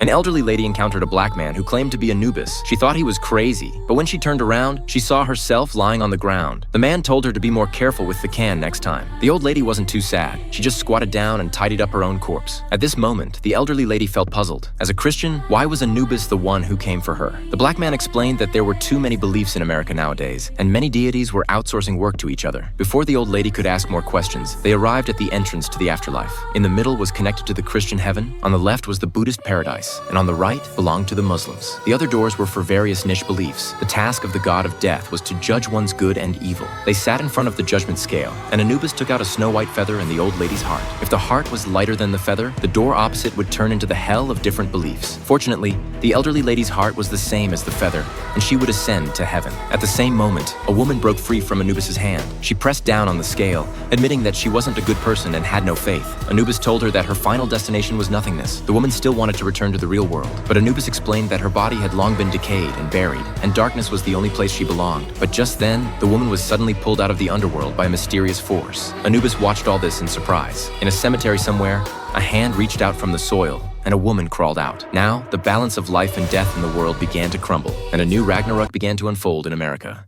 An elderly lady encountered a black man who claimed to be Anubis. She thought he was crazy, but when she turned around, she saw herself lying on the ground. The man told her to be more careful with the can next time. The old lady wasn't too sad. She just squatted down and tidied up her own corpse. At this moment, the elderly lady felt puzzled. As a Christian, why was Anubis the one who came for her? The black man explained that there were too many beliefs in America nowadays, and many deities were outsourcing work to each other. Before the old lady could ask more questions, they arrived at the entrance to the afterlife. In the middle was connected to the Christian heaven, on the left was the Buddhist paradise, and on the right belonged to the Muslims. The other doors were for various niche beliefs. The task of the god of death was to judge one's good and evil. They sat in front of the judgment scale, and Anubis took out a snow-white feather in the old lady's heart. If the heart was lighter than the feather, the door opposite would turn into the hell of different beliefs. Fortunately, the elderly lady's heart was the same as the feather, and she would ascend to heaven. At the same moment, a woman broke free from Anubis's hand. She pressed down on the scale, admitting that she wasn't a good person and had no faith. Anubis told her that her final destination was nothingness. The woman still wanted to return to the real world, but Anubis explained that her body had long been decayed and buried, and darkness was the only place she belonged. But just then, the woman was suddenly pulled out of the underworld by a mysterious force. Anubis watched all this in surprise. In a cemetery somewhere, a hand reached out from the soil, and a woman crawled out. Now, the balance of life and death in the world began to crumble, and a new Ragnarok began to unfold in America.